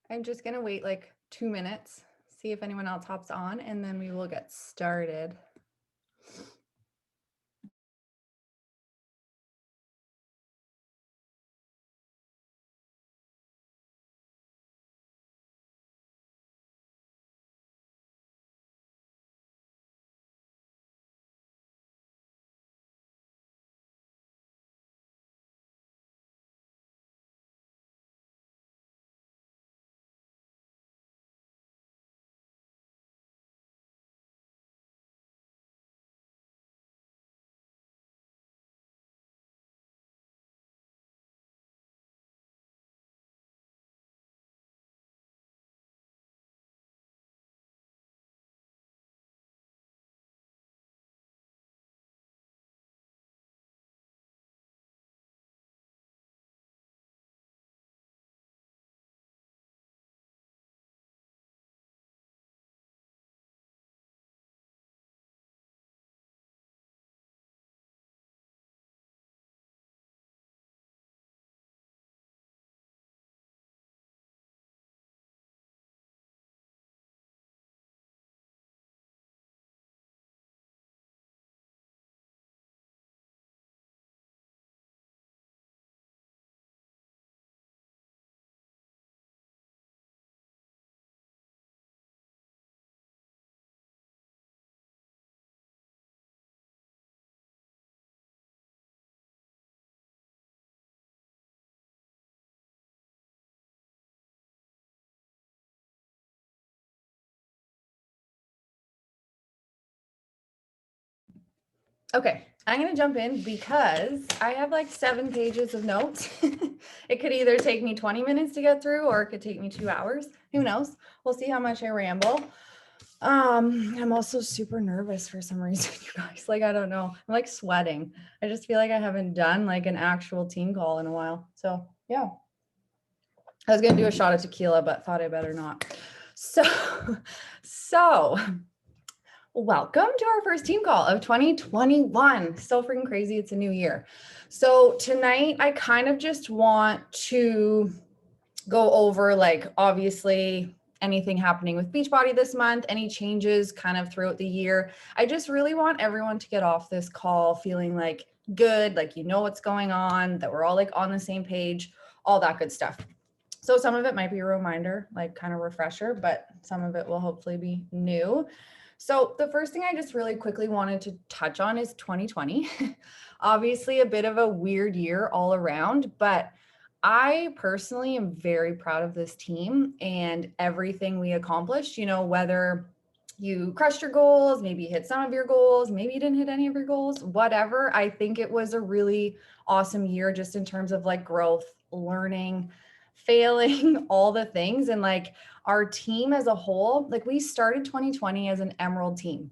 I'm just going to wait like 2 minutes, see if anyone else hops on, and then we will get started. Okay, I'm going to jump in because I have like 7 pages of notes. It could either take me 20 minutes to get through or it could take me 2 hours. Who knows? We'll see how much I ramble. I'm also super nervous for some reason, you guys. Like, I don't know. I'm like sweating. I just feel like I haven't done like an actual team call in a while. So, yeah. I was going to do a shot of tequila, but thought I better not. So welcome to our first team call of 2021. So freaking crazy. It's a new year. So tonight I kind of just want to go over like obviously anything happening with Beachbody this month, any changes kind of throughout the year. I just really want everyone to get off this call feeling like good, like you know what's going on, that we're all like on the same page, all that good stuff. So some of it might be a reminder, like kind of refresher, but some of it will hopefully be new. So the first thing I just really quickly wanted to touch on is 2020. Obviously a bit of a weird year all around, but I personally am very proud of this team and everything we accomplished, you know, whether you crushed your goals, maybe you hit some of your goals, maybe you didn't hit any of your goals, whatever. I think it was a really awesome year just in terms of like growth, learning, failing, all the things. And like our team as a whole, like we started 2020 as an emerald team.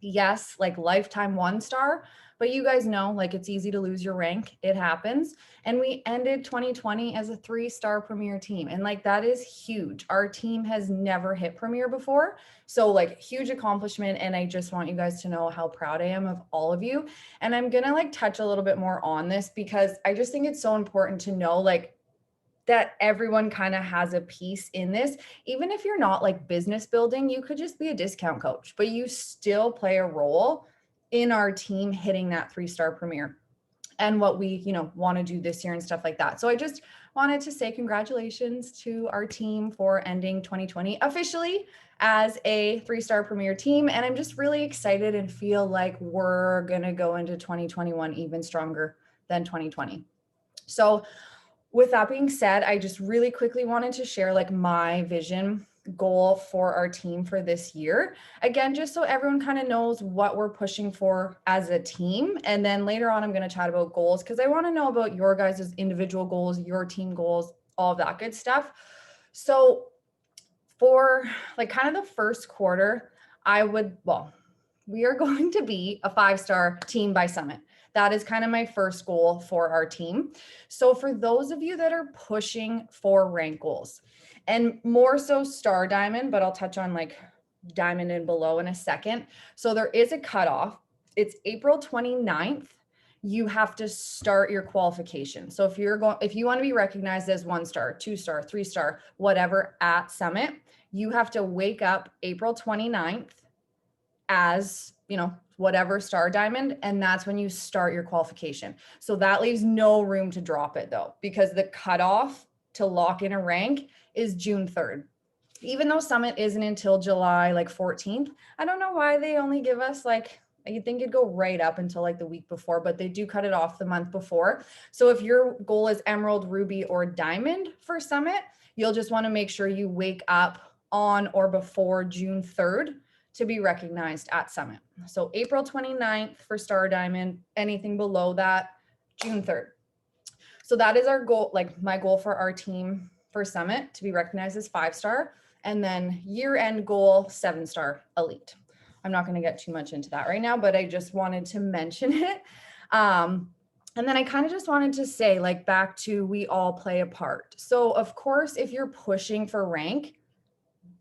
Yes, like lifetime 1-star, but you guys know like it's easy to lose your rank. It happens. And we ended 2020 as a 3-star premier team. And like that is huge. Our team has never hit premier before. So like huge accomplishment. And I just want you guys to know how proud I am of all of you. And I'm going to like touch a little bit more on this because I just think it's so important to know like that everyone kind of has a piece in this. Even if you're not like business building, you could just be a discount coach, but you still play a role in our team hitting that 3-star premier and what we, you know, want to do this year and stuff like that. So I just wanted to say congratulations to our team for ending 2020 officially as a 3-star premier team. And I'm just really excited and feel like we're going to go into 2021 even stronger than 2020. So with that being said, I just really quickly wanted to share like my vision goal for our team for this year. Again, just so everyone kind of knows what we're pushing for as a team. And then later on, I'm going to chat about goals because I want to know about your guys' individual goals, your team goals, all of that good stuff. So for like kind of the first quarter, we are going to be a 5-star team by Summit. That is kind of my first goal for our team. So for those of you that are pushing for rank goals and more so star diamond, but I'll touch on like diamond and below in a second. So there is a cutoff. It's April 29th. you have to start your qualification. So if you want to be recognized as 1-star, 2-star, 3-star, whatever at Summit, you have to wake up April 29th as, whatever star diamond. And that's when you start your qualification. So that leaves no room to drop it though, because the cutoff to lock in a rank is June 3rd. Even though Summit isn't until July 14th, I don't know why they only give us you'd think it'd go right up until the week before, but they do cut it off the month before. So if your goal is emerald, ruby, or diamond for Summit, you'll just want to make sure you wake up on or before June 3rd to be recognized at Summit. So April 29th for star diamond, anything below that, June 3rd. So that is our goal, my goal for our team for Summit, to be recognized as 5-star, and then year-end goal, 7-star elite. I'm not going to get too much into that right now, but I just wanted to mention it. And then I kind of just wanted to say, back to we all play a part. So of course, if you're pushing for rank,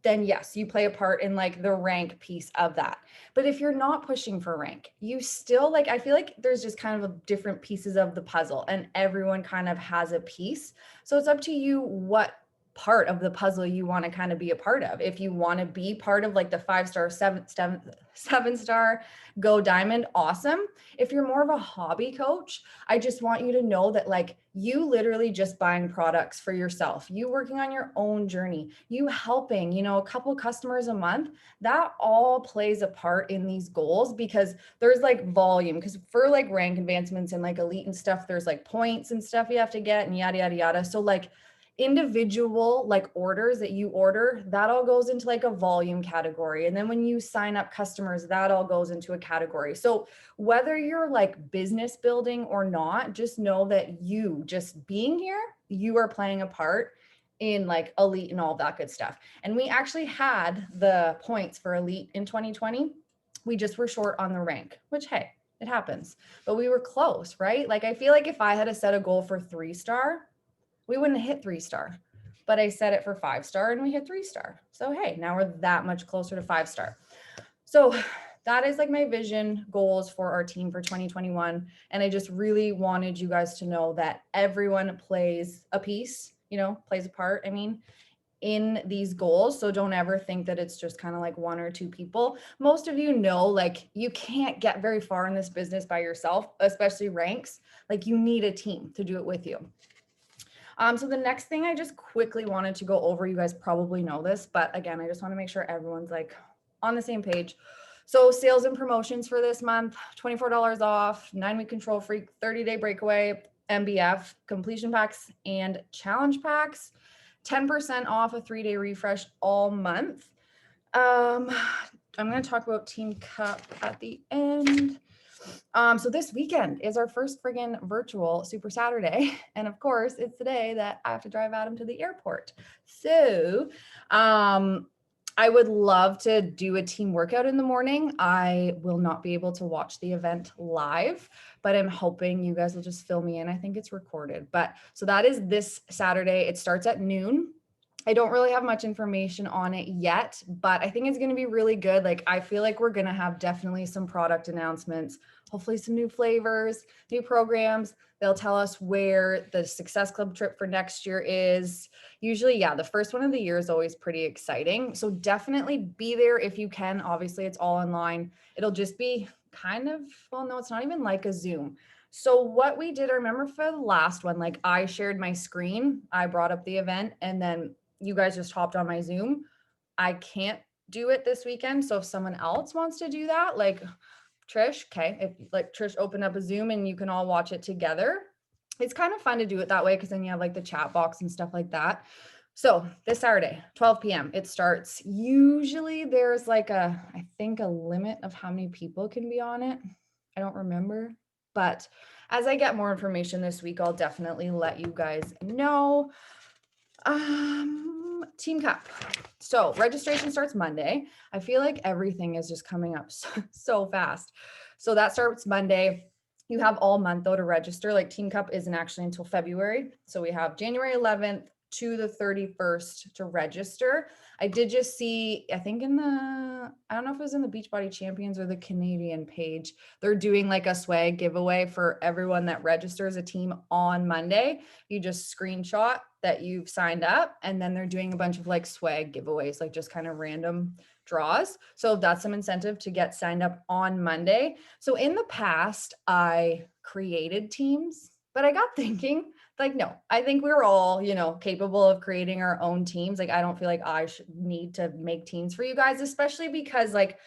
then yes, you play a part in the rank piece of that. But if you're not pushing for rank, you still I feel like there's just kind of different pieces of the puzzle, and everyone kind of has a piece. So it's up to you what part of the puzzle you want to kind of be a part of. If you want to be part of the 5-star, 7-star go diamond, awesome. If you're more of a hobby coach, I just want you to know that you literally just buying products for yourself, you working on your own journey, you helping, a couple customers a month, that all plays a part in these goals, because there's volume, because for rank advancements and elite and stuff, there's points and stuff you have to get and yada, yada, yada. So individual orders that you order, that all goes into a volume category. And then when you sign up customers, that all goes into a category. So whether you're business building or not, just know that you just being here, you are playing a part in elite and all that good stuff. And we actually had the points for elite in 2020. We just were short on the rank, which, hey, it happens, but we were close, right? I feel if I had set a goal for 3-star, we wouldn't have hit 3-star, but I set it for 5-star and we hit 3-star. So, hey, now we're that much closer to 5-star. So that is my vision goals for our team for 2021. And I just really wanted you guys to know that everyone plays a piece, plays a part, in these goals. So don't ever think that it's just kind of 1 or 2 people. Most of you know, you can't get very far in this business by yourself, especially ranks. You need a team to do it with you. So the next thing I just quickly wanted to go over, you guys probably know this, but again, I just want to make sure everyone's on the same page. So sales and promotions for this month, $24 off, 9-week control freak, 30-day breakaway, MBF, completion packs, and challenge packs, 10% off a 3-day refresh all month. I'm going to talk about Team Cup at the end. So this weekend is our first friggin' virtual Super Saturday. And of course, it's the day that I have to drive Adam to the airport. So I would love to do a team workout in the morning. I will not be able to watch the event live, but I'm hoping you guys will just fill me in. I think it's recorded. But so that is this Saturday. It starts at noon. I don't really have much information on it yet, but I think it's going to be really good. I feel we're going to have definitely some product announcements, hopefully some new flavors, new programs. They'll tell us where the Success Club trip for next year is. Usually, yeah, the first one of the year is always pretty exciting. So definitely be there if you can. Obviously, it's all online. It'll just be kind of, well, no, it's not even like a Zoom. So what we did, I remember for the last one, I shared my screen, I brought up the event, and then you guys just hopped on my Zoom. I can't do it this weekend. So if someone else wants to do that, Trish, okay, if Trish opened up a Zoom and you can all watch it together, it's kind of fun to do it that way, because then you have the chat box and stuff like that. So this Saturday, 12 p.m. it starts. Usually there's I think a limit of how many people can be on it. I don't remember, but as I get more information this week, I'll definitely let you guys know. Team Cup. So registration starts Monday. I feel everything is just coming up so fast. So that starts Monday. You have all month though to register. Team Cup isn't actually until February. So we have January 11th to the 31st to register. I did just see, I think I don't know if it was in the Beachbody Champions or the Canadian page, they're doing like a swag giveaway for everyone that registers a team on Monday. You just screenshot that you've signed up, and then they're doing a bunch of like swag giveaways, like just kind of random draws. So that's some incentive to get signed up on Monday. So in the past, I created teams, but I got thinking, like, no, I think we're all, capable of creating our own teams. Like, I don't feel like I should need to make teams for you guys, especially because, like,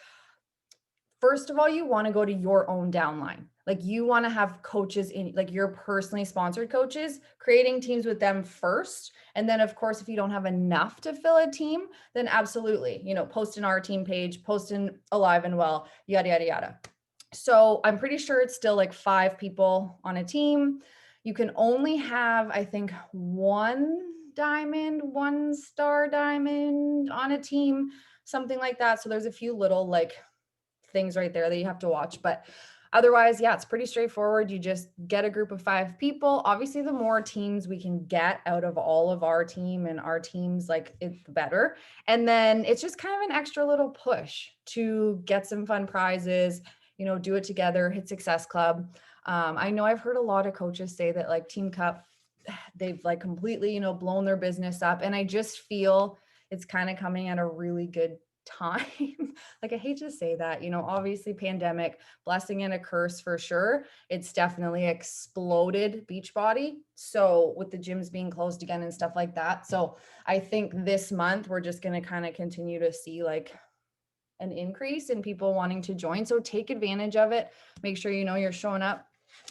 first of all, you want to go to your own downline. Like, you want to have coaches in, like, your personally sponsored coaches, creating teams with them first. And then, of course, if you don't have enough to fill a team, then absolutely, post in our team page, post in Alive and Well, yada, yada, yada. So I'm pretty sure it's still like 5 people on a team. You can only have, I think, 1 diamond, 1 star diamond on a team, something like that. So there's a few little like things right there that you have to watch. But otherwise, yeah, it's pretty straightforward. You just get a group of 5 people. Obviously, the more teams we can get out of all of our team and our teams, like, it's better. And then it's just kind of an extra little push to get some fun prizes, do it together, hit Success Club. I know I've heard a lot of coaches say that like Team Cup, they've like completely, blown their business up. And I just feel it's kind of coming at a really good time. Like, I hate to say that, obviously pandemic, blessing and a curse for sure. It's definitely exploded Beachbody. So with the gyms being closed again and stuff like that. So I think this month we're just going to kind of continue to see like an increase in people wanting to join. So take advantage of it. Make sure, you're showing up,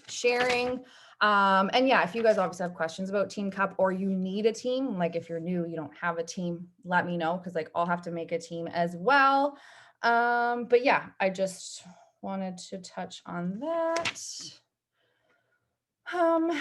sharing. And yeah, if you guys obviously have questions about Team Cup or you need a team, like if you're new, you don't have a team, let me know. Cause like I'll have to make a team as well. But yeah, I just wanted to touch on that.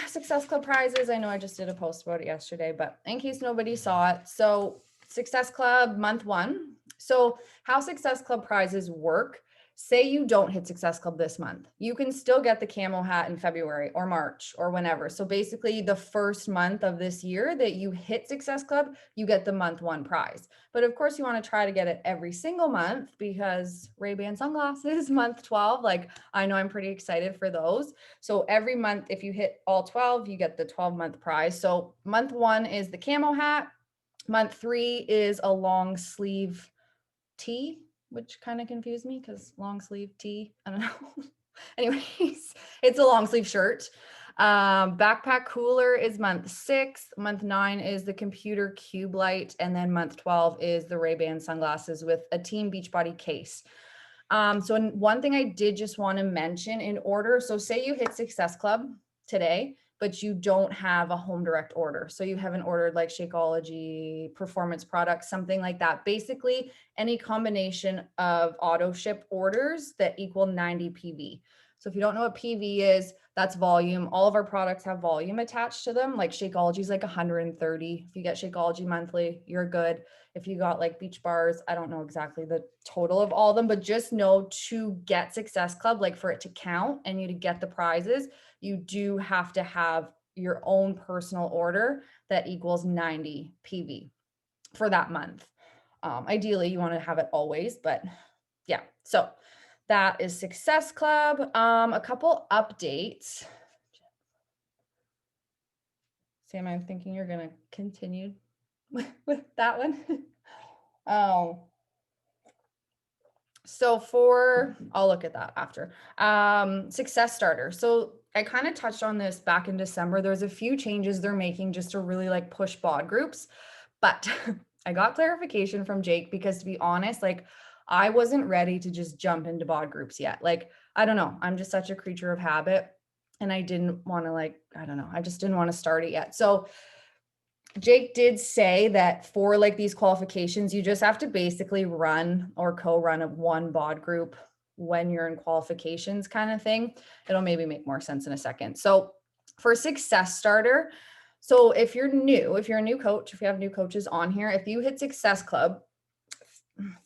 Success Club prizes. I know I just did a post about it yesterday, but in case nobody saw it. So Success Club month 1. So how Success Club prizes work, say you don't hit Success Club this month, you can still get the camo hat in February or March or whenever. So basically the first month of this year that you hit Success Club, you get the month 1 prize. But of course you want to try to get it every single month because Ray-Ban sunglasses, month 12, like I know I'm pretty excited for those. So every month, if you hit all 12, you get the 12-month prize. So month 1 is the camo hat. Month 3 is a long sleeve tee, which kind of confused me because long sleeve tee, I don't know. Anyways, it's a long sleeve shirt. Backpack cooler is month 6. Month 9 is the computer cube light. And then month 12 is the Ray-Ban sunglasses with a Team Beachbody case. So one thing I did just want to mention in order. So say you hit Success Club today, but you don't have a home direct order. So you haven't ordered like Shakeology, performance products, something like that. Basically any combination of auto ship orders that equal 90 PV. So if you don't know what PV is, that's volume. All of our products have volume attached to them. Like Shakeology is like 130. If you get Shakeology monthly, you're good. If you got like Beach Bars, I don't know exactly the total of all of them, but just know to get Success Club, like for it to count and you to get the prizes, you do have to have your own personal order that equals 90 PV for that month. Ideally, you want to have it always, but yeah. So that is Success Club. A couple updates. Sam, I'm thinking you're going to continue with that one. Oh, so I'll look at that after. Success Starter. So I kind of touched on this back in December. There's a few changes they're making just to really like push bod groups, but I got clarification from Jake because to be honest, like I wasn't ready to just jump into bod groups yet. Like, I don't know. I'm just such a creature of habit and I didn't want to I just didn't want to start it yet. So Jake did say that for like these qualifications, you just have to basically run or co-run of one bod group when you're in qualifications kind of thing. It'll maybe make more sense in a second. So for Success Starter, so if you're a new coach, if you have new coaches on here, if you hit Success Club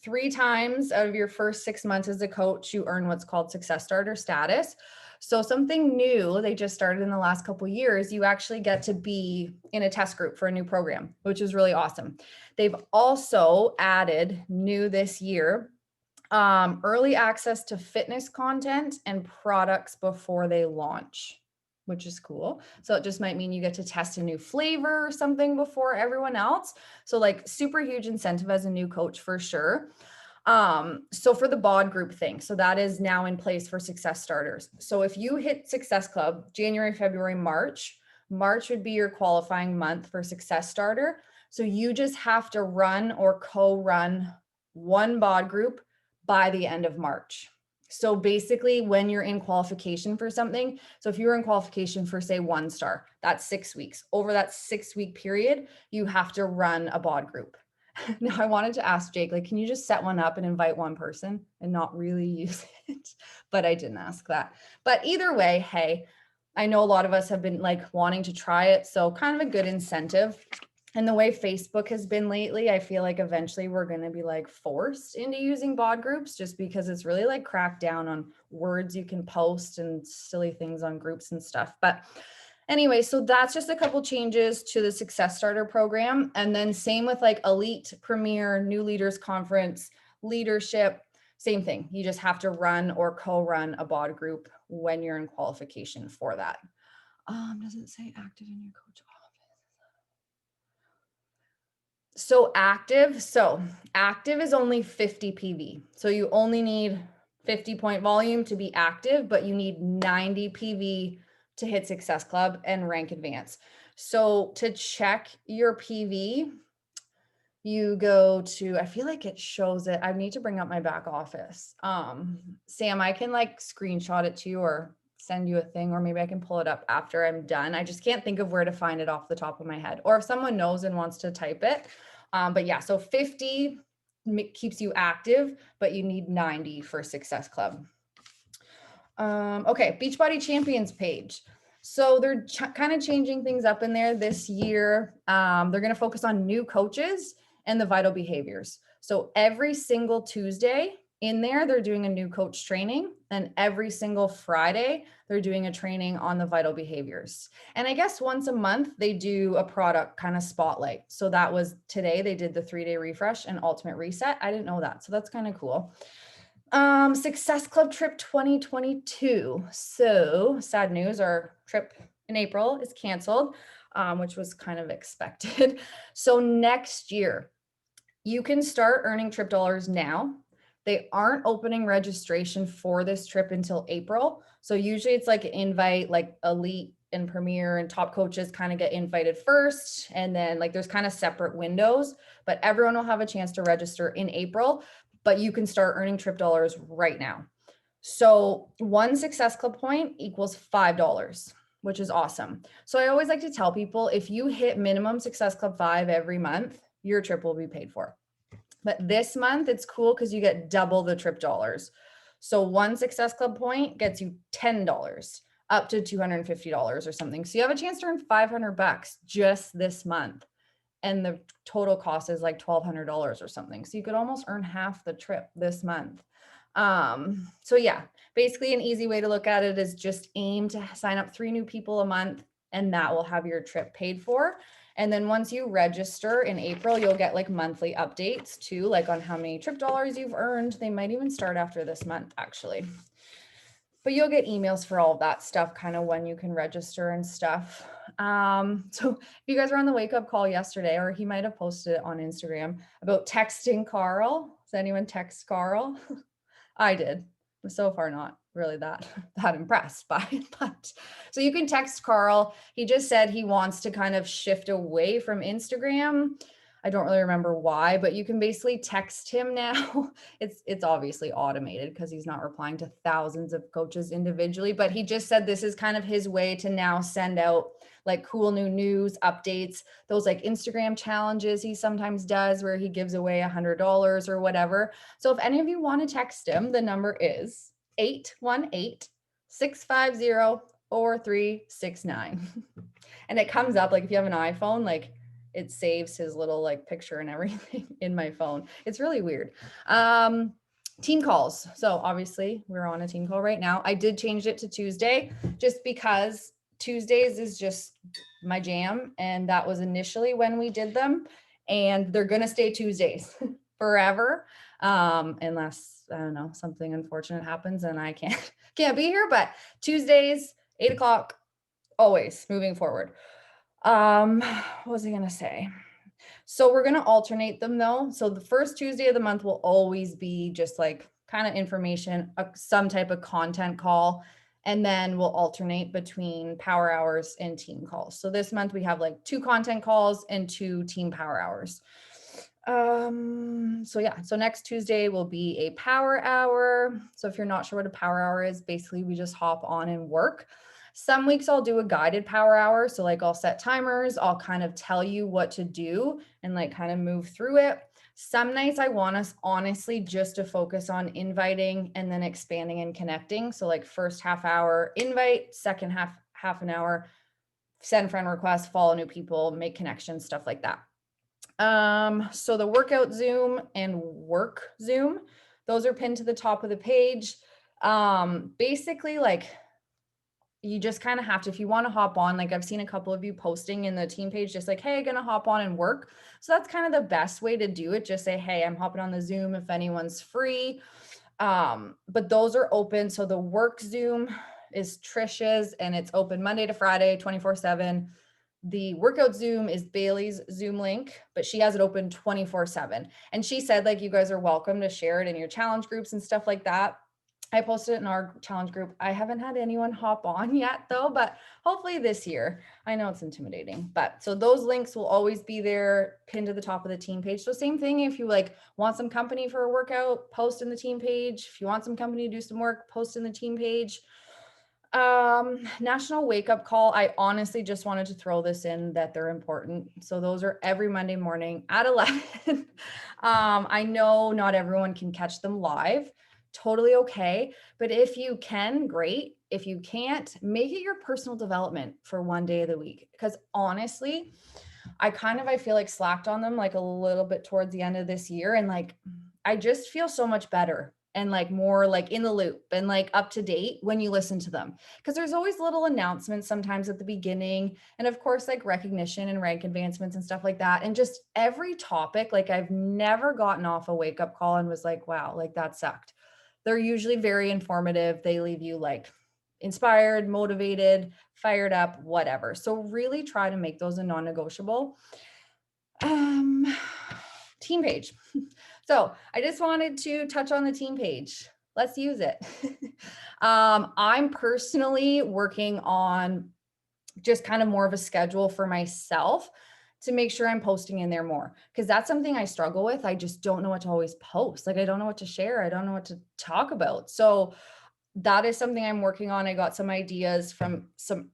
3 times out of your first 6 months as a coach, you earn what's called Success Starter status. So something new they just started in the last couple of years, you actually get to be in a test group for a new program, which is really awesome. They've also added new this year, early access to fitness content and products before they launch, which is cool. So it just might mean you get to test a new flavor or something before everyone else. So like super huge incentive as a new coach for sure. So for the bod group thing, so that is now in place for success starters. So if you hit Success Club, January, February, March would be your qualifying month for success starter. So you just have to run or co-run one bod group by the end of March. So basically when you're in qualification for something, so if you're in qualification for say 1 star, that's 6 weeks. Over that 6-week period, you have to run a bod group. Now I wanted to ask Jake, like, can you just set one up and invite one person and not really use it? But I didn't ask that. But either way, hey, I know a lot of us have been like wanting to try it. So kind of a good incentive. And the way Facebook has been lately, I feel like eventually we're going to be like forced into using bod groups just because it's really like cracked down on words you can post and silly things on groups and stuff. But anyway, so that's just a couple changes to the Success Starter program. And then same with like Elite, Premier, New Leaders Conference, Leadership, same thing. You just have to run or co-run a bod group when you're in qualification for that. Does it say active in your coach office? So active is only 50 PV. So you only need 50 point volume to be active, but you need 90 PV to hit Success Club and rank advance. So to check your PV, you go to, I feel like it shows it. I need to bring up my back office. Sam, I can like screenshot it to you or send you a thing, or maybe I can pull it up after I'm done. I just can't think of where to find it off the top of my head, or if someone knows and wants to type it. But yeah, so 50 keeps you active, but you need 90 for Success Club. Okay, Beachbody Champions page. So they're kind of changing things up in there this year. They're going to focus on new coaches and the vital behaviors. So every single Tuesday in there, they're doing a new coach training, and every single Friday, they're doing a training on the vital behaviors. And I guess once a month, they do a product kind of spotlight. So that was today, they did the 3-day refresh and ultimate reset. I didn't know that. So that's kind of cool. Success Club trip 2022. So sad news, our trip in April is canceled, which was kind of expected. So next year, you can start earning trip dollars now. They aren't opening registration for this trip until April. So usually it's like an invite, like Elite and Premier and top coaches kind of get invited first. And then like there's kind of separate windows, but everyone will have a chance to register in April, but you can start earning trip dollars right now. So one Success Club point equals $5, which is awesome. So I always like to tell people, if you hit minimum Success Club 5 every month, your trip will be paid for. But this month it's cool because you get double the trip dollars. So one Success Club point gets you $10 up to $250 or something. So you have a chance to earn $500 just this month. And the total cost is like $1,200 or something. So you could almost earn half the trip this month. So yeah, basically an easy way to look at it is just aim to sign up 3 new people a month, and that will have your trip paid for. And then once you register in April, you'll get like monthly updates too, like on how many trip dollars you've earned. They might even start after this month actually. But you'll get emails for all of that stuff, kind of when you can register and stuff. So if you guys were on the wake up call yesterday, or he might have posted it on Instagram about texting Carl. Does anyone text Carl? I did. I'm so far not really that impressed by it. But so you can text Carl. He just said he wants to kind of shift away from Instagram. I don't really remember why, but you can basically text him now. It's obviously automated because he's not replying to thousands of coaches individually, but he just said this is kind of his way to now send out like cool new news, updates, those like Instagram challenges he sometimes does where he gives away $100 or whatever. So if any of you want to text him, the number is 818-650-4369. And it comes up like if you have an iPhone, like it saves his little like picture and everything in my phone. It's really weird. team calls. So obviously we're on a team call right now. I did change it to Tuesday just because Tuesdays is just my jam. And that was initially when we did them. And they're going to stay Tuesdays forever. Unless, I don't know, something unfortunate happens and I can't be here, but Tuesdays, 8 o'clock, always moving forward. What was I going to say? So we're going to alternate them though. So the first Tuesday of the month will always be just like kind of information, some type of content call. And then we'll alternate between power hours and team calls. So this month we have like 2 content calls and 2 team power hours. So yeah, so next Tuesday will be a power hour. So if you're not sure what a power hour is, basically we just hop on and work. Some weeks I'll do a guided power hour. So like I'll set timers, I'll kind of tell you what to do and like kind of move through it. Some nights I want us honestly just to focus on inviting and then expanding and connecting. So like first half hour invite, second half an hour, send friend requests, follow new people, make connections, stuff like that. So the workout Zoom and work Zoom, those are pinned to the top of the page. Basically like you just kind of have to, if you want to hop on, like I've seen a couple of you posting in the team page, just like, hey, I'm going to hop on and work. So that's kind of the best way to do it. Just say, hey, I'm hopping on the Zoom if anyone's free. But those are open. So the work Zoom is Trisha's and it's open Monday to Friday, 24/7. The workout Zoom is Bailey's Zoom link, but she has it open 24/7. And she said, like, you guys are welcome to share it in your challenge groups and stuff like that. I posted it in our challenge group. I haven't had anyone hop on yet though, but hopefully this year. I know it's intimidating, but so those links will always be there pinned to the top of the team page. So same thing, if you like want some company for a workout, post in the team page. If you want some company to do some work, post in the team page. National Wake Up Call. I honestly just wanted to throw this in that they're important. So those are every Monday morning at 11. I know not everyone can catch them live. Totally okay. But if you can, great. If you can't, make it your personal development for one day of the week. Because honestly, I feel like slacked on them like a little bit towards the end of this year. And like, I just feel so much better and like more like in the loop and like up to date when you listen to them. Because there's always little announcements sometimes at the beginning. And of course, like recognition and rank advancements and stuff like that. And just every topic, like I've never gotten off a wake up call and was like, wow, like that sucked. They're usually very informative. They leave you like inspired, motivated, fired up, whatever. So really try to make those a non-negotiable. Team page. So I just wanted to touch on the team page. Let's use it. I'm personally working on just kind of more of a schedule for myself to make sure I'm posting in there more, because that's something I struggle with. I just don't know what to always post. Like I don't know what to share. I don't know what to talk about. So that is something I'm working on. I got some ideas from some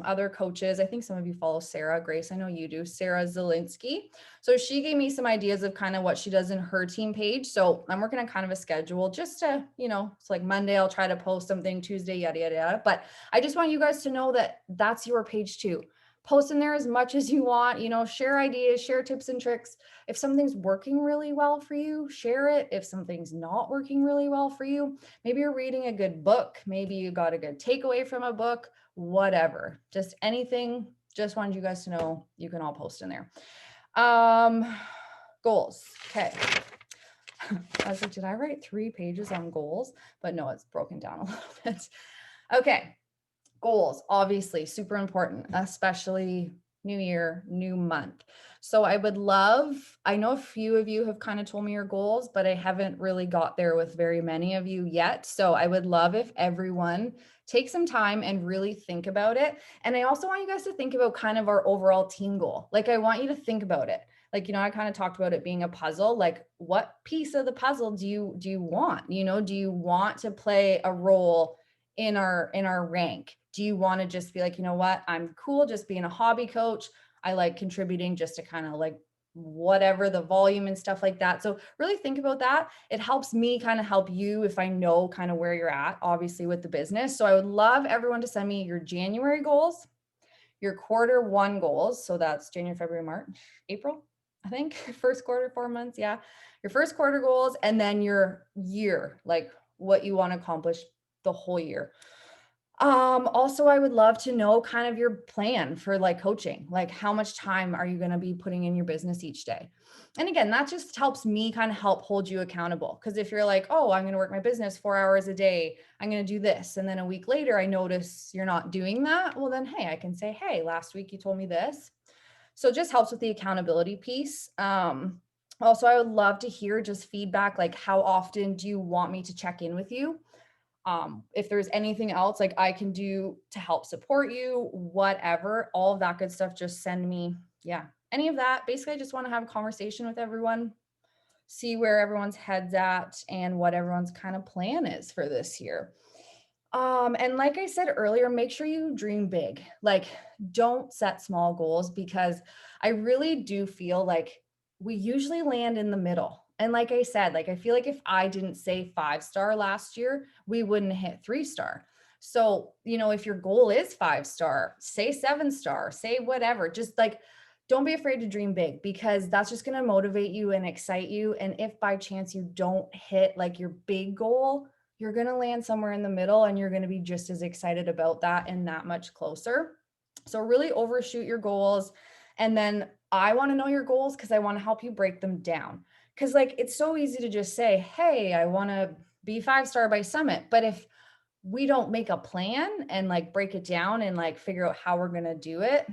other coaches. I think some of you follow Sarah Grace. I know you do, Sarah Zielinski. So she gave me some ideas of kind of what she does in her team page. So I'm working on kind of a schedule just to, it's like Monday, I'll try to post something, Tuesday, yada, yada, yada. But I just want you guys to know that that's your page too. Post in there as much as you want, share ideas, share tips and tricks. If something's working really well for you, share it. If something's not working really well for you, maybe you're reading a good book, maybe you got a good takeaway from a book, whatever, just anything. Just wanted you guys to know you can all post in there. Goals. Okay. I was like, did I write 3 pages on goals? But no, it's broken down a little bit. Okay. Goals, obviously super important, especially new year, new month. So I know a few of you have kind of told me your goals, but I haven't really got there with very many of you yet. So I would love if everyone take some time and really think about it. And I also want you guys to think about kind of our overall team goal. Like I want you to think about it. Like, I kind of talked about it being a puzzle. Like what piece of the puzzle do you want? Do you want to play a role in our rank? Do you want to just be like, you know what, I'm cool just being a hobby coach. I like contributing just to kind of like whatever the volume and stuff like that. So really think about that. It helps me kind of help you if I know kind of where you're at, obviously with the business. So I would love everyone to send me your January goals, your quarter 1 goals. So that's January, February, March, April. I think first quarter, 4 months. Yeah. Your first quarter goals and then your year, like what you want to accomplish the whole year. Also, I would love to know kind of your plan for like coaching. Like, how much time are you going to be putting in your business each day? And again, that just helps me kind of help hold you accountable. Because if you're like, oh, I'm going to work my business 4 hours a day, I'm going to do this. And then a week later, I notice you're not doing that. Well, then, hey, I can say, hey, last week you told me this. So it just helps with the accountability piece. Also, I would love to hear just feedback, like how often do you want me to check in with you? If there's anything else like I can do to help support you, whatever, all of that good stuff, just send me, yeah, any of that. Basically, I just want to have a conversation with everyone, see where everyone's head's at and what everyone's kind of plan is for this year. And like I said earlier, make sure you dream big. Like, don't set small goals because I really do feel like we usually land in the middle. And like I said, like I feel like if I didn't say 5 star last year, we wouldn't hit 3 star. So, if your goal is 5 star, say 7 star, say whatever. Just like don't be afraid to dream big because that's just going to motivate you and excite you. And if by chance you don't hit like your big goal, you're going to land somewhere in the middle and you're going to be just as excited about that and that much closer. So really overshoot your goals. And then I want to know your goals because I want to help you break them down. Because like it's so easy to just say, hey, I want to be 5 star by summit. But if we don't make a plan and like break it down and like figure out how we're going to do it,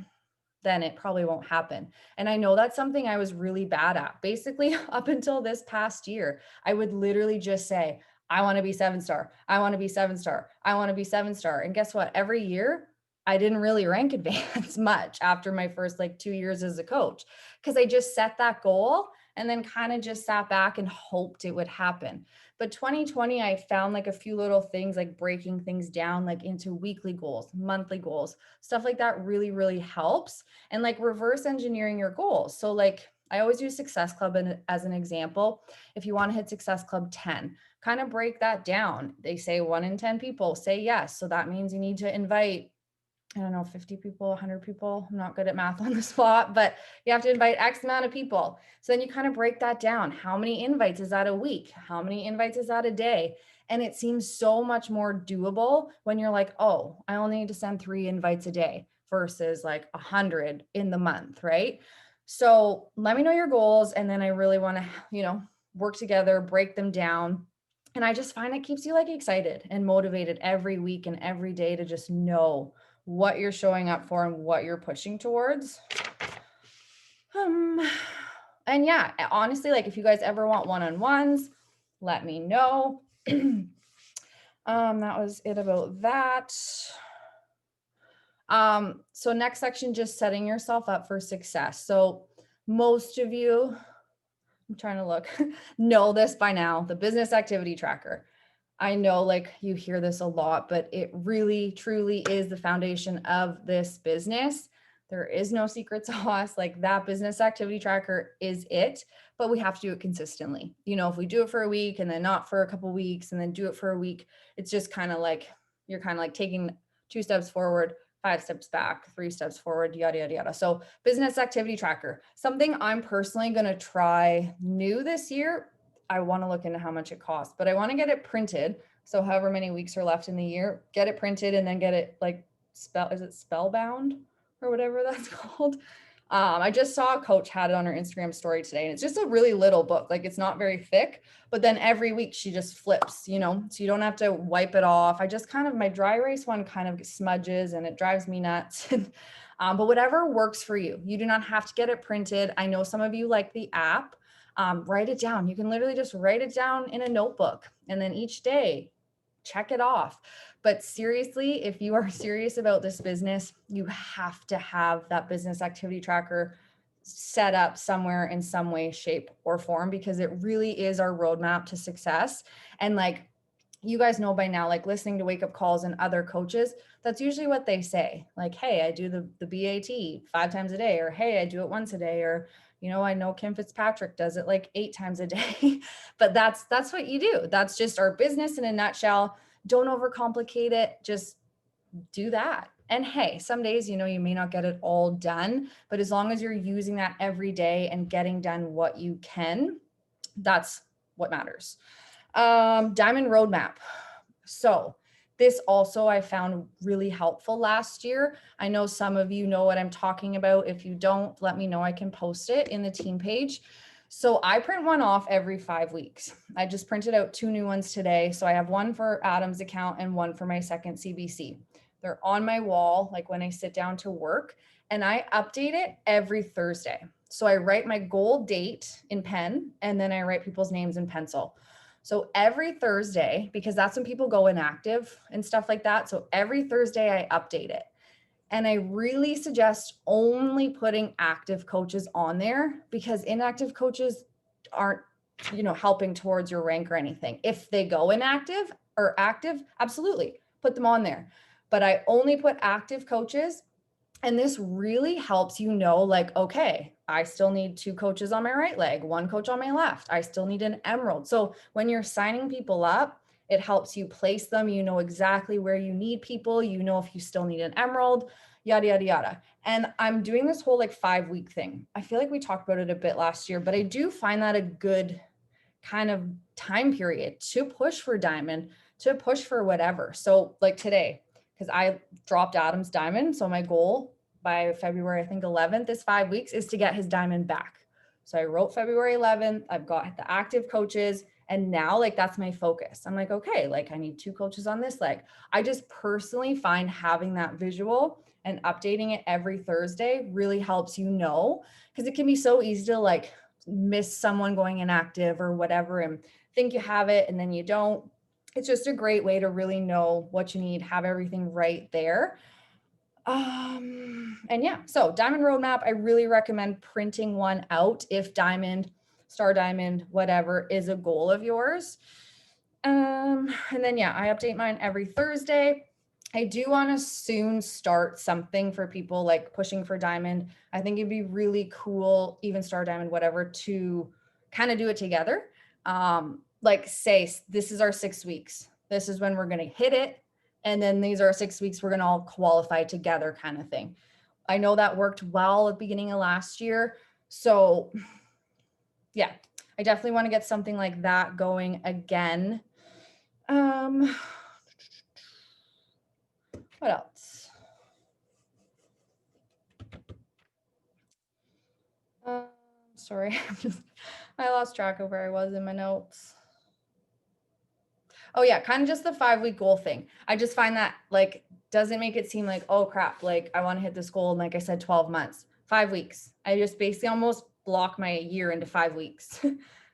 then it probably won't happen. And I know that's something I was really bad at. Basically, up until this past year, I would literally just say, I want to be 7 star. I want to be 7 star. I want to be 7 star. And guess what? Every year, I didn't really rank advance much after my first like 2 years as a coach because I just set that goal and then kind of just sat back and hoped it would happen. But 2020, I found like a few little things like breaking things down like into weekly goals, monthly goals, stuff like that really, really helps. And like reverse engineering your goals. So like I always use Success Club as an example. If you want to hit Success Club 10, kind of break that down. They say 1 in 10 people say yes. So that means you need to invite, I don't know, 50 people, 100 people. I'm not good at math on the spot, but you have to invite X amount of people. So then you kind of break that down. How many invites is that a week? How many invites is that a day? And it seems so much more doable when you're like, oh, I only need to send 3 invites a day versus like 100 in the month, right? So let me know your goals. And then I really want to, work together, break them down. And I just find it keeps you like excited and motivated every week and every day to just know what you're showing up for and what you're pushing towards. And yeah, honestly, like if you guys ever want one-on-ones, let me know. That was it about that. So next section, just setting yourself up for success. So most of you, I'm trying to look, know this by now, the business activity tracker. I know like you hear this a lot, but it really truly is the foundation of this business. There is no secret sauce. Like that business activity tracker is it, but we have to do it consistently. If we do it for a week and then not for a couple weeks and then do it for a week, it's just kind of like you're kind of like taking 2 steps forward, 5 steps back, 3 steps forward, yada, yada, yada. So business activity tracker, something I'm personally going to try new this year. I want to look into how much it costs, but I want to get it printed. So however many weeks are left in the year, get it printed and then get it like is it spellbound or whatever that's called? I just saw a coach had it on her Instagram story today and it's just a really little book. Like it's not very thick, but then every week she just flips, so you don't have to wipe it off. I just my dry erase one kind of smudges and it drives me nuts. But whatever works for you, you do not have to get it printed. I know some of you like the app. Write it down. You can literally just write it down in a notebook and then each day check it off. But seriously, if you are serious about this business, you have to have that business activity tracker set up somewhere in some way, shape, or form, because it really is our roadmap to success. And like you guys know by now, like listening to wake up calls and other coaches, that's usually what they say. Like, hey, I do the BAT 5 times a day, or hey, I do it once a day, or I know Kim Fitzpatrick does it like 8 times a day. But that's what you do. That's just our business in a nutshell. Don't overcomplicate it. Just do that. And hey, some days, you may not get it all done, but as long as you're using that every day and getting done what you can, that's what matters. Diamond roadmap. So this also I found really helpful last year. I know some of you know what I'm talking about. If you don't, let me know. I can post it in the team page. So I print one off every 5 weeks. I just printed out 2 new ones today. So I have one for Adam's account and one for my second CBC. They're on my wall, like when I sit down to work, and I update it every Thursday. So I write my goal date in pen, and then I write people's names in pencil. So every Thursday, because that's when people go inactive and stuff like that. So every Thursday I update it. And I really suggest only putting active coaches on there, because inactive coaches aren't, helping towards your rank or anything. If they go inactive or active, absolutely put them on there. But I only put active coaches. And this really helps like, okay, I still need 2 coaches on my right leg, 1 coach on my left. I still need an emerald. So when you're signing people up, it helps you place them. You know exactly where you need people. You know if you still need an emerald, yada, yada, yada. And I'm doing this whole like 5-week thing. I feel like we talked about it a bit last year, but I do find that a good kind of time period to push for diamond, to push for whatever. So like today, because I dropped Adam's diamond. So my goal by February, I think 11th is 5 weeks, is to get his diamond back. So I wrote February 11th, I've got the active coaches, and now like that's my focus. I'm like, okay, like I need 2 coaches on this leg. I just personally find having that visual and updating it every Thursday really helps because it can be so easy to like miss someone going inactive or whatever and think you have it and then you don't. It's just a great way to really know what you need, have everything right there. And yeah, so diamond roadmap, I really recommend printing one out if diamond, star diamond, whatever is a goal of yours. And then yeah, I update mine every Thursday. I do want to soon start something for people like pushing for diamond. I think it'd be really cool, even star diamond, whatever, to kind of do it together. Like say this is our 6 weeks. This is when we're going to hit it. And then these are 6 weeks, we're going to all qualify together kind of thing. I know that worked well at the beginning of last year. So yeah, I definitely want to get something like that going again. What else? Sorry, I lost track of where I was in my notes. Oh yeah, kind of just the 5-week goal thing. I just find that like doesn't make it seem like, oh crap, like I want to hit this goal in, like I said, 12 months, 5 weeks. I just basically almost block my year into 5 weeks.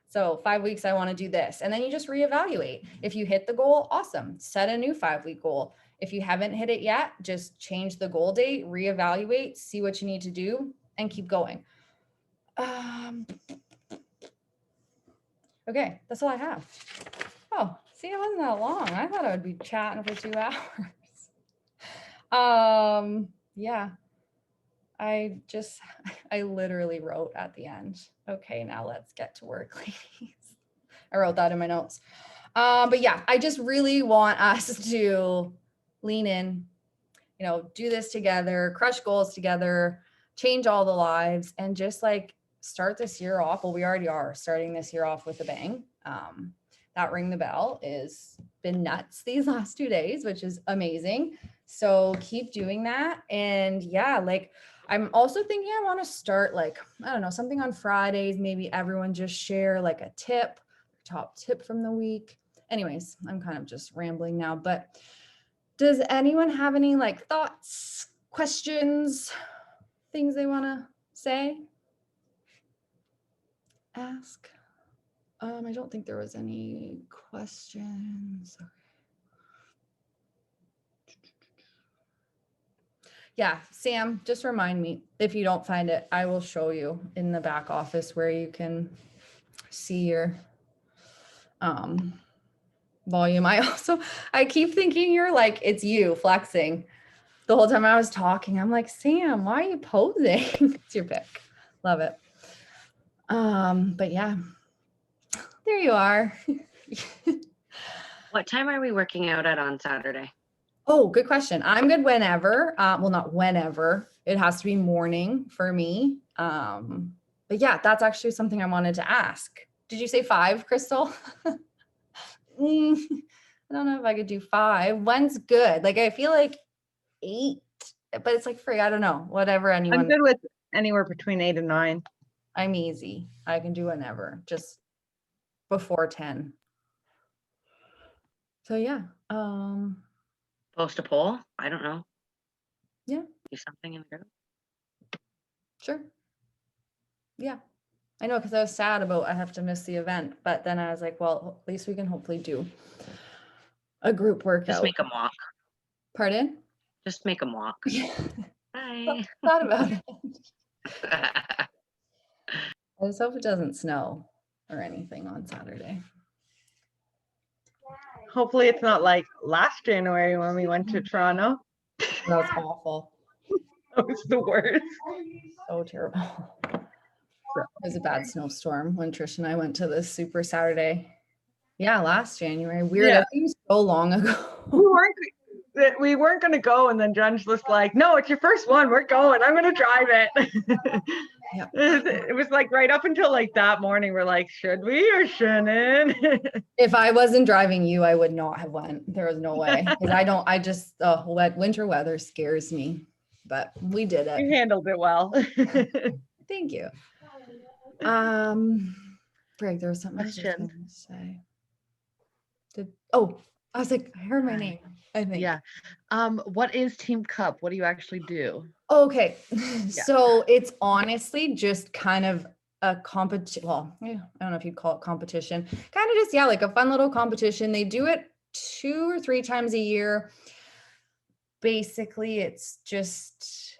So 5 weeks, I want to do this. And then you just reevaluate. If you hit the goal, awesome. Set a new 5-week goal. If you haven't hit it yet, just change the goal date, reevaluate, see what you need to do, and keep going. Okay, that's all I have. Oh, see, it wasn't that long. I thought I would be chatting for 2 hours. Yeah. I literally wrote at the end, okay, now let's get to work, ladies. I wrote that in my notes. But yeah, I just really want us to lean in, do this together, crush goals together, change all the lives, and just like start this year off. Well, we already are starting this year off with a bang. That ring the bell is been nuts these last 2 days, which is amazing. So keep doing that. And yeah, like I'm also thinking I want to start like, I don't know, something on Fridays, maybe everyone just share like a tip, top tip from the week. Anyways, I'm kind of just rambling now, but does anyone have any like thoughts, questions, things they want to say? Ask? I don't think there was any questions. Yeah, Sam, just remind me if you don't find it, I will show you in the back office where you can see your volume. I keep thinking you're like, it's you flexing. The whole time I was talking, I'm like, Sam, why are you posing? It's your pick. Love it. But yeah, there you are. What time are we working out at on Saturday? Oh, good question. I'm good whenever. Well, not whenever. It has to be morning for me. But yeah, that's actually something I wanted to ask. Did you say 5, Crystal? Mm, I don't know if I could do 5. When's good? Like I feel like 8, but it's like free. I don't know. Whatever I'm anyone. good with anywhere between 8 and 9. I'm easy. I can do whenever. Just before 10. So yeah. Post a poll? I don't know. Yeah. Do something in the group. Sure. Yeah. I know, because I was sad about I have to miss the event, but then I was like, well, at least we can hopefully do a group workout. Just make them walk. Pardon? Just make them walk. Yeah. Bye. Thought about it. I just hope it doesn't snow or anything on Saturday. Hopefully it's not like last January when we went to Toronto. That was awful. That was the worst. So terrible. It was a bad snowstorm when Trish and I went to this Super Saturday. Yeah, last January. Weird. Yeah. That seems so long ago. We weren't going to go, and then Jen's just like, no, it's your first one, we're going, I'm going to drive it. Yep. It was like right up until like that morning we're like, should we or shouldn't? If I wasn't driving you, I would not have went. There was no way. Because I just winter weather scares me. But we did You it. handled it well. Thank you. Greg, there was something I was just Question. gonna say. I was like, I heard my name, I think. Yeah. What is Team Cup? What do you actually do? Okay. So it's honestly just kind of a competition. Well, I don't know if you'd call it competition. Kind of just, yeah, like a fun little competition. They do it 2 or 3 times a year. Basically, it's just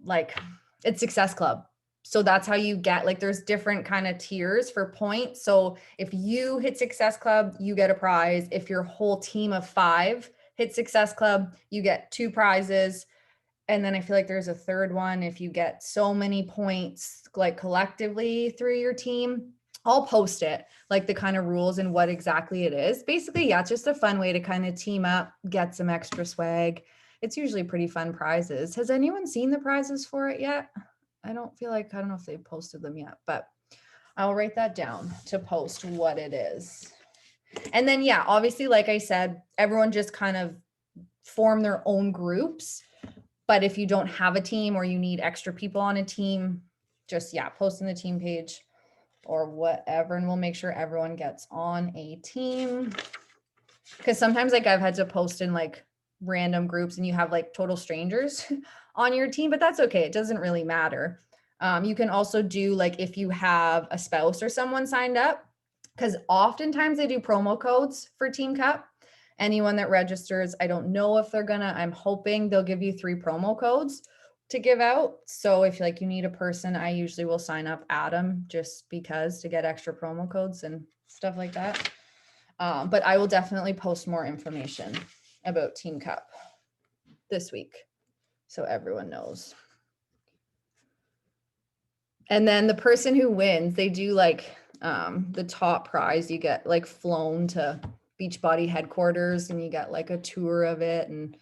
like it's Success Club. So that's how you get, like, there's different kind of tiers for points. So if you hit Success Club, you get a prize. If your whole team of 5 hit Success Club, you get 2 prizes. And then I feel like there's a third one if you get so many points, like collectively through your team. I'll post it, like the kind of rules and what exactly it is. Basically, yeah, it's just a fun way to kind of team up, get some extra swag. It's usually pretty fun prizes. Has anyone seen the prizes for it yet? I don't know if they've posted them yet, but I'll write that down to post what it is. And then, yeah, obviously, like I said, everyone just kind of form their own groups. But if you don't have a team or you need extra people on a team, just, yeah, post in the team page or whatever, and we'll make sure everyone gets on a team. Because sometimes, like, I've had to post in like random groups and you have like total strangers on your team, but that's okay. It doesn't really matter. You can also do, like, if you have a spouse or someone signed up, because oftentimes they do promo codes for Team Cup. Anyone that registers, I don't know if I'm hoping they'll give you 3 promo codes to give out. So if like you need a person, I usually will sign up Adam just because to get extra promo codes and stuff like that. But I will definitely post more information about Team Cup this week so everyone knows. And then the person who wins, they do like the top prize, you get like flown to Beachbody headquarters and you get like a tour of it and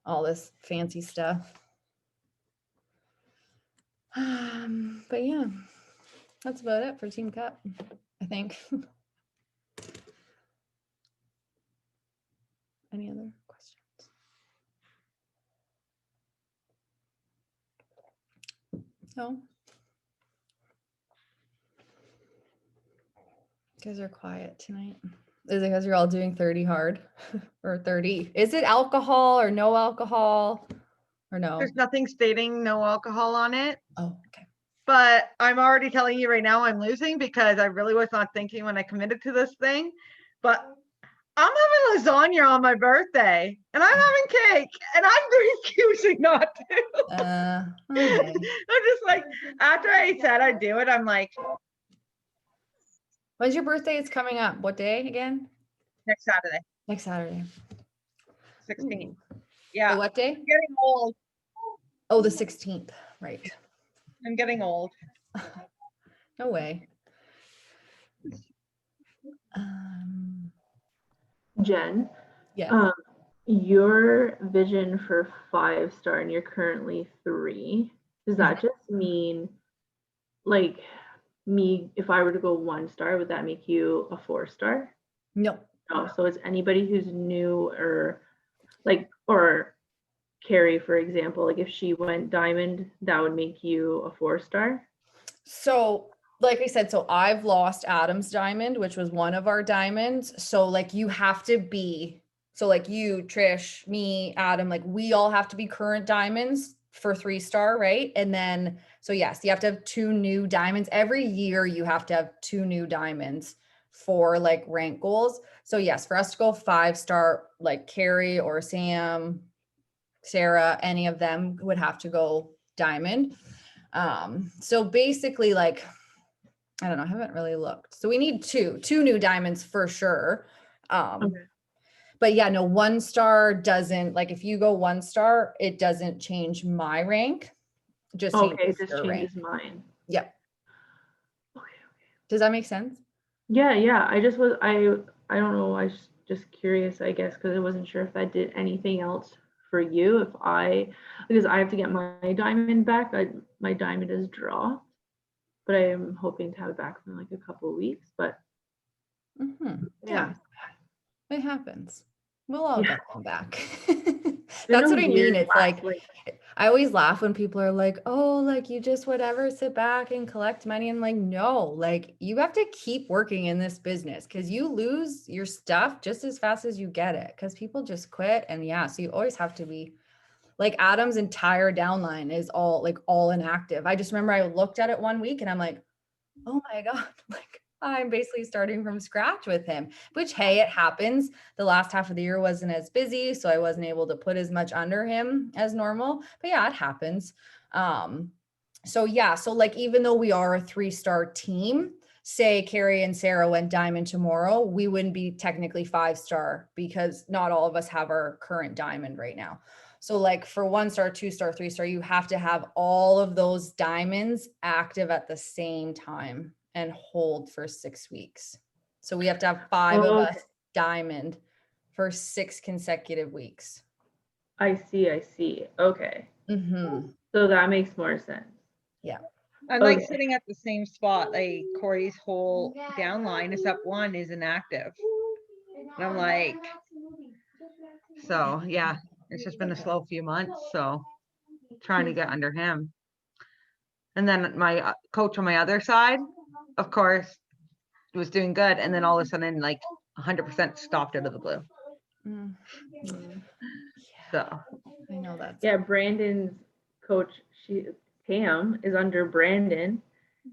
all this fancy stuff. But yeah, that's about it for Team Cup, I think. Any other questions? No? You guys are quiet tonight. Is it because you're all doing 30 hard or 30? Is it alcohol or no alcohol or no? There's nothing stating no alcohol on it. Oh, okay. But I'm already telling you right now I'm losing because I really was not thinking when I committed to this thing. But I'm having lasagna on my birthday and I'm having cake and I'm refusing not to. Okay. I'm just like, after I said I'd do it, I'm like, When's your birthday? It's coming up. What day again? next Saturday, Next Saturday. 16th. Ooh. Yeah. The what day? I'm getting old. Oh, the 16th. Right. I'm getting old. No way. Jen, Yeah. your vision for 5-star and you're currently 3, does that just mean like me, if I were to go 1-star, would that make you a 4-star? No. No, so it's anybody who's new or like, or Carrie, for example, like if she went diamond, that would make you a 4-star? So, like I said, so I've lost Adam's diamond, which was one of our diamonds. So, like, you have to be, so like you, Trish, me, Adam, like we all have to be current diamonds for 3-star, right? And then, so yes, you have to have 2 new diamonds. Every year you have to have 2 new diamonds for like rank goals. So, yes, for us to go 5-star, like Carrie or Sam, Sarah, any of them would have to go diamond. So basically, like, I don't know, I haven't really looked. So we need two new diamonds for sure. Okay. But yeah, no, 1-star doesn't, like if you go 1-star, it doesn't change my rank. Just Okay, changes this your rank. changes mine. Yep. Okay. Does that make sense? Yeah. I just was, I don't know. I was just curious, I guess, because I wasn't sure if that did anything else for you. Because I have to get my diamond back. My diamond is draw, but I am hoping to have it back in like a couple of weeks. But Yeah, it happens. We'll all Yeah. get them back. It's That's been what a I mean. weird It's last, like, I always laugh when people are like, oh, like you just whatever, sit back and collect money. And like, no, like you have to keep working in this business because you lose your stuff just as fast as you get it because people just quit. And yeah, so you always have to be like Adam's entire downline is all inactive. I just remember I looked at it one week and I'm like, oh my God, like I'm basically starting from scratch with him, which, hey, it happens. The last half of the year wasn't as busy, so I wasn't able to put as much under him as normal, but yeah, it happens. So yeah, so like, even though we are a 3-star team, say Carrie and Sarah went diamond tomorrow, we wouldn't be technically 5-star because not all of us have our current diamond right now. So like for 1-star, 2-star, 3-star, you have to have all of those diamonds active at the same time and hold for 6 weeks. So we have to have 5 of us diamond for 6 consecutive weeks. I see. Okay. Mm-hmm. So that makes more sense. I'm like Okay. sitting at the same spot. Like Corey's whole downline is up 1 is inactive. And I'm like, so yeah, it's just been a slow few months. So trying to get under him. And then my coach on my other side, of course, was doing good. And then all of a sudden, like 100% stopped out of the blue. So I know that's Yeah, Brandon's coach, Pam, is under Brandon.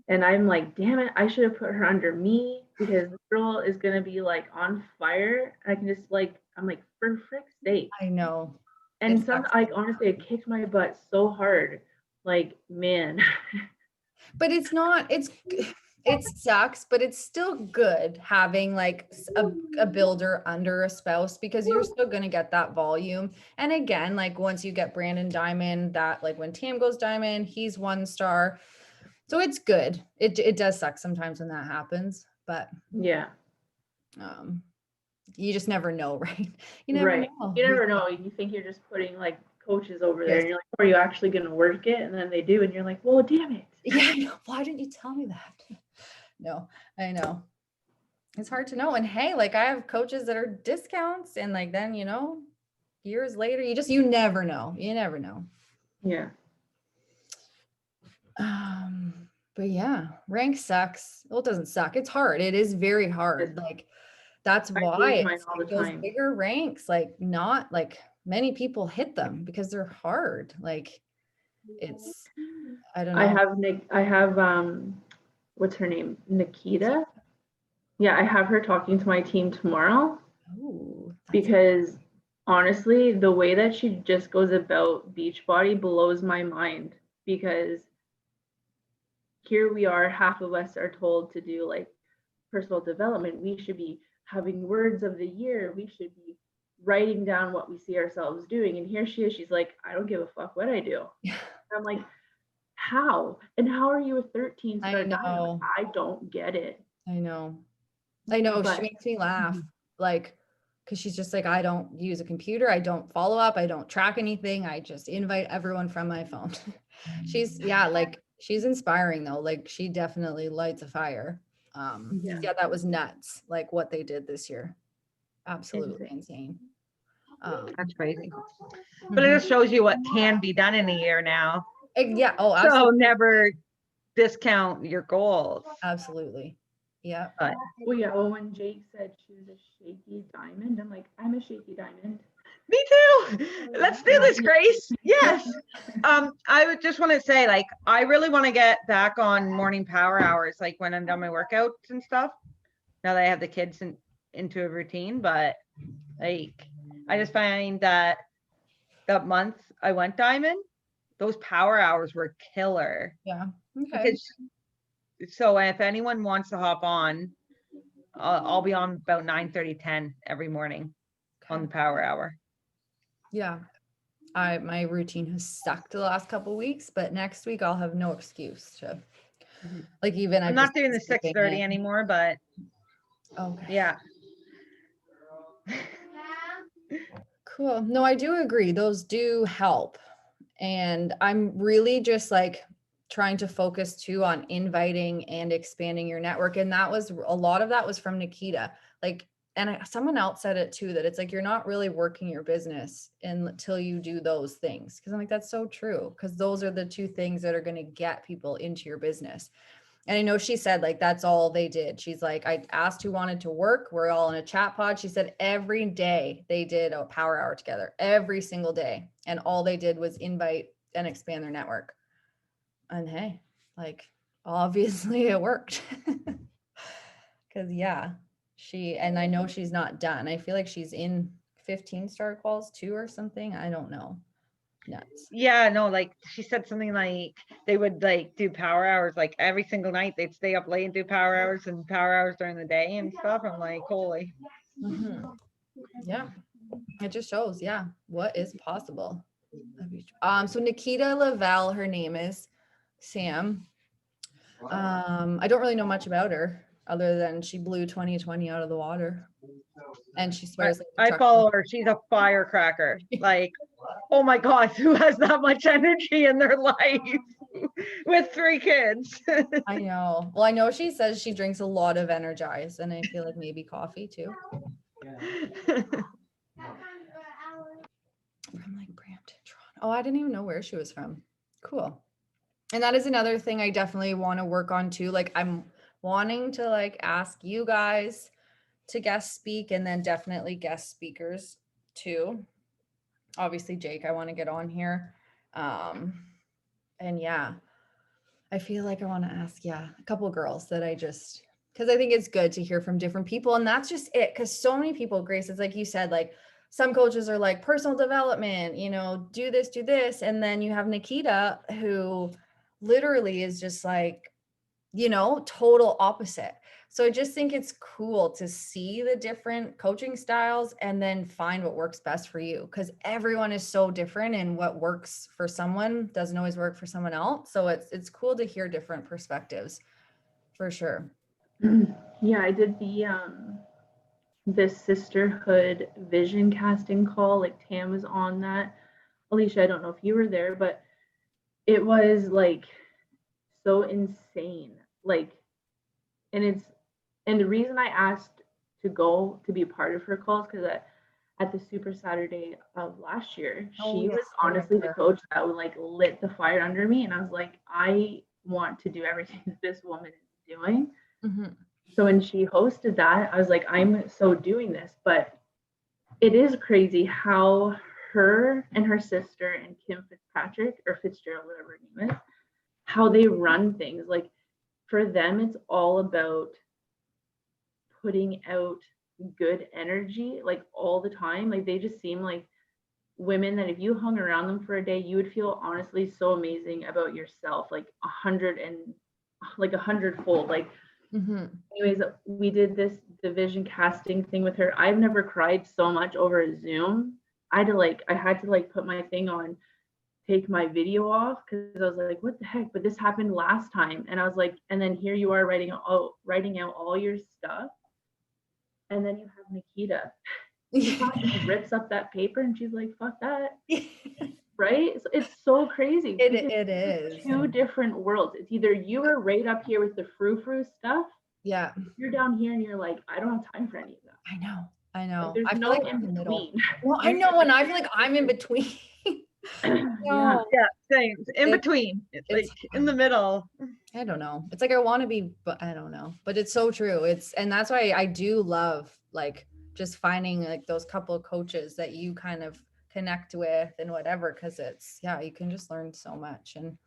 And I'm like, damn it, I should have put her under me because this girl is gonna be like on fire. And I can just like, I'm like, for frick's sake. I know. And It sucks. like honestly, it kicked my butt so hard. Like, man. But it's not, it sucks, but it's still good having like a builder under a spouse because you're still going to get that volume. And again, like once you get Brandon diamond, that like when Tam goes diamond, he's 1-star. So it's good. It does suck sometimes when that happens, but Yeah. you just never know, right? You never Right. know. You never know. You think you're just putting like coaches over there Yes. and you're like, are you actually gonna work it? And then they do, and you're like, well, damn it. Yeah, I know. Why didn't you tell me that? No, I know. It's hard to know. And hey, like I have coaches that are discounts and like then, years later, you never know. You never know. Yeah. But yeah, rank sucks. Well, it doesn't suck. It's hard. It is very hard. Like that's I why lose mine it's all like the those time. bigger ranks, like not like many people hit them because they're hard. Like it's, I don't know. I have what's her name? Nikita. Yeah, I have her talking to my team tomorrow Ooh, that's- because honestly, the way that she just goes about Beachbody blows my mind because here we are, half of us are told to do like personal development. We should be having words of the year. We should be writing down what we see ourselves doing. And here she is, she's like, I don't give a fuck what I do. I'm like, how? And how are you a 13-star I know. I don't get it. I know. She But- makes me laugh. Like Because she's just like, I don't use a computer, I don't follow up, I don't track anything, I just invite everyone from my phone. She's, yeah, like she's inspiring though. Like she definitely lights a fire. Yeah. Yeah, that was nuts. Like what they did this year. Absolutely insane. That's crazy. But it just shows you what can be done in a year now. Yeah. Oh, So absolutely. never discount your goals. Absolutely. Yeah. Well, yeah. Well, when Jake said she was a shaky diamond, I'm like, I'm a shaky diamond. Me too. Let's do this, Grace. Yes. I would just want to say, like, I really want to get back on morning power hours, like when I'm done my workouts and stuff. Now that I have the kids into a routine, but like, I just find that month I went diamond, those power hours were killer. Yeah. Okay. Because so if anyone wants to hop on, I'll be on about 9:30, 10 every morning on the power hour. Yeah. My routine has sucked the last couple weeks, but next week I'll have no excuse to like even I'm not doing the 6:30 anymore, but okay. yeah. Cool. No, I do agree. Those do help. And I'm really just like trying to focus too on inviting and expanding your network. And that was a lot of that was from Nikita. Like, and someone else said it too, that it's like you're not really working your business until you do those things. Cause I'm like, that's so true. Cause those are the two things that are going to get people into your business. And I know she said like that's all they did. She's like, I asked who wanted to work. We're all in a chat pod. She said every day they did a power hour together, every single day. And all they did was invite and expand their network. And hey, like obviously it worked. Cause yeah, and I know she's not done. I feel like she's in 15 star calls too or something. I don't know. Nuts. Yeah, no, like she said something like they would like do power hours like every single night. They'd stay up late and do power hours during the day and stuff. I'm like, holy. Yeah, it just shows, yeah, what is possible. So Nikita Lavelle, her name is Sam. I don't really know much about her other than she blew 2020 out of the water. And she swears like the I truck- follow her. She's a firecracker. Like, oh my God, who has that much energy in their life with 3 kids? I know. Well, I know she says she drinks a lot of Energize, and I feel like maybe coffee too. From like Brampton, Toronto. Oh, I didn't even know where she was from. Cool. And that is another thing I definitely want to work on too. Like I'm wanting to like ask you guys to guest speak, and then definitely guest speakers too. Obviously, Jake, I want to get on here. And yeah, I feel like I want to ask, a couple of girls that because I think it's good to hear from different people. And that's just it. Because so many people, Grace, it's like you said, like some coaches are like personal development, do this. And then you have Nikita who literally is just like, total opposite. So I just think it's cool to see the different coaching styles and then find what works best for you, because everyone is so different, and what works for someone doesn't always work for someone else. So it's cool to hear different perspectives for sure. Yeah, I did the sisterhood vision casting call. Like Tam was on that. Alicia, I don't know if you were there, but it was like so insane. Like, and the reason I asked to go to be a part of her calls, because at the Super Saturday of last year, she was honestly the coach that would like lit the fire under me. And I was like, I want to do everything that this woman is doing. So when she hosted that, I was like, I'm so doing this. But it is crazy how her and her sister and Kim Fitzpatrick, or Fitzgerald, whatever her name is, how they run things. Like for them, it's all about putting out good energy like all the time. Like they just seem like women that if you hung around them for a day, you would feel honestly so amazing about yourself, like 100-fold. Like anyways, we did the vision casting thing with her. I've never cried so much over a Zoom. I had to put my thing on, take my video off, because I was like, what the heck? But this happened last time. And I was like, and then here you are writing out all your stuff. And then you have Nikita She rips up that paper and she's like, fuck that. Right? It's so crazy. It, because it is. two different worlds. It's either you are right up here with the frou-frou stuff, Yeah, you're down here and you're like, I don't have time for any of that. I know. Like, there's I feel no like in I'm in the middle. between. Well, I know, and I feel like I'm in between. Yeah. No, Yeah, same. In It- between. It's it's like in the middle. I don't know. It's like I want to be, but I don't know. But it's so true. And that's why I do love like just finding like those couple of coaches that you kind of connect with and whatever, because you can just learn so much. And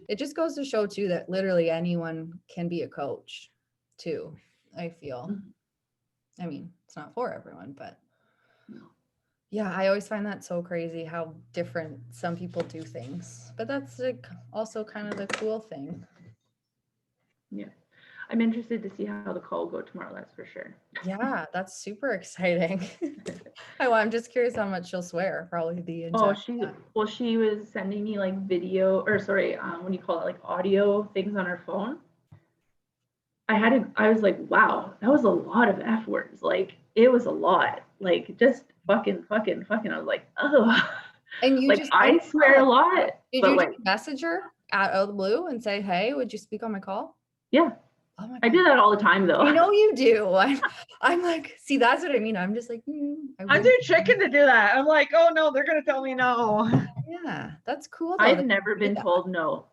it just goes to show too that literally anyone can be a coach too, I feel. Mhm. I mean, it's not for everyone, but No. yeah, I always find that so crazy how different some people do things. But that's like also kind of the cool thing. I'm interested to see how the call will go tomorrow, that's for sure. Yeah, that's super exciting. I'm just curious how much she'll swear. Probably the Oh, exact time. she was sending me like video, or sorry, what do you call it, like audio things on her phone. I was like, wow, that was a lot of F words. Like, it was a lot. Like, just fucking. I was like, oh, And you like just I swear a lot. Did but you like, just message her out of the blue and say, "Hey, would you speak on my call?" yeah, Oh my I God. do that all the time though. I know you do. I'm like, see, that's what I mean. I'm just like, I'm wouldn't- too chicken to do that. I'm like, oh no, they're gonna tell me no. Yeah, that's cool. Though, I've that you never do been that. told no.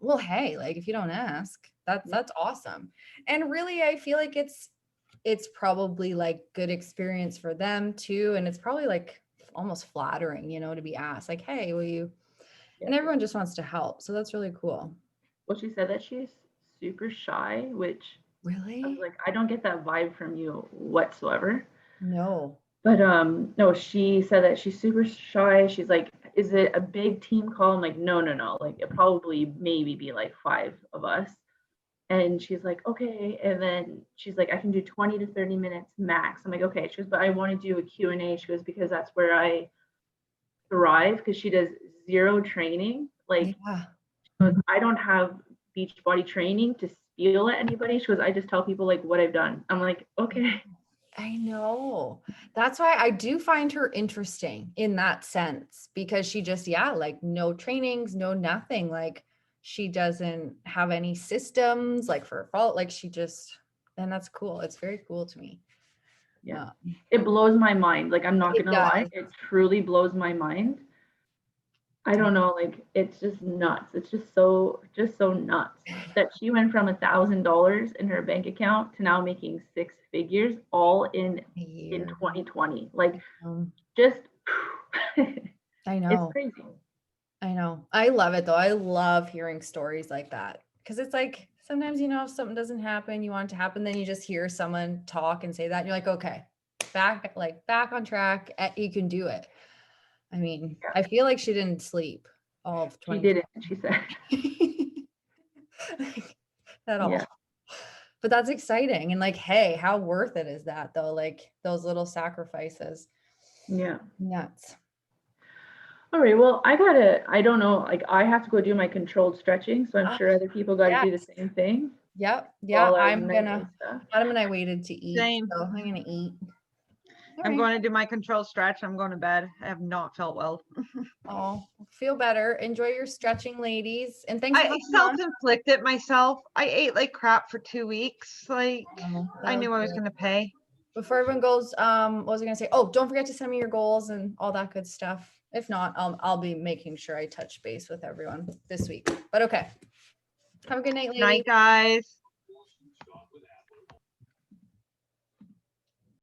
Well, hey, like if you don't ask, that's awesome. And really, I feel like it's probably like good experience for them too. And it's probably like almost flattering, to be asked, like, hey, will you? And Yeah. everyone just wants to help. So that's really cool. Well, she said that she's super shy, which I Really? was like, I don't get that vibe from you whatsoever. No. But no, she said that she's super shy. She's like, is it a big team call? I'm like, no. Like it probably maybe be like 5 of us. And she's like, okay. And then she's like, I can do 20 to 30 minutes max. I'm like, okay. She goes, but I want to do a Q&A. She goes, because that's where I thrive, because she does 0 training. Like, Yeah. she goes, I don't have beach body training to spiel at anybody. She goes, I just tell people like what I've done. I'm like, okay. I know. That's why I do find her interesting in that sense, because she just, like no trainings, no nothing. Like she doesn't have any systems like for a fault. Like she just, and that's cool. It's very cool to me. Yeah. It blows my mind. Like, I'm not It gonna lie, does. it truly blows my mind. I don't know, like it's just nuts. It's just so nuts that she went from $1,000 in her bank account to now making 6 figures all in Year. 2020. Like, Um, just I it's know. crazy. I know. I love it though. I love hearing stories like that, because it's like sometimes, if something doesn't happen, you want it to happen, then you just hear someone talk and say that, and you're like, okay, back on track. You can do it. I mean, Yeah. I feel like she didn't sleep all of She did it, she said. 2020 at all. Yeah. But that's exciting. And like, hey, how worth it is that though? Like those little sacrifices. Yeah. Nuts. All right. Well, I don't know, like I have to go do my controlled stretching. So I'm sure other people got to do the yes. same thing. Yep. Yeah. while I'm night gonna, and stuff. Adam and I waited to eat. Same. So I'm gonna eat. All I'm right. going to do my control stretch. I'm going to bed. I have not felt well. Oh, feel better. Enjoy your stretching, ladies. And thanks for I coming on. self-inflicted myself. I ate like crap for 2 weeks. Like Oh, I that'll knew I do was it. going to pay. Before everyone goes, what was I gonna say? Oh, don't forget to send me your goals and all that good stuff. If not, I'll be making sure I touch base with everyone this week. But okay. Have a good night, ladies. Night, guys.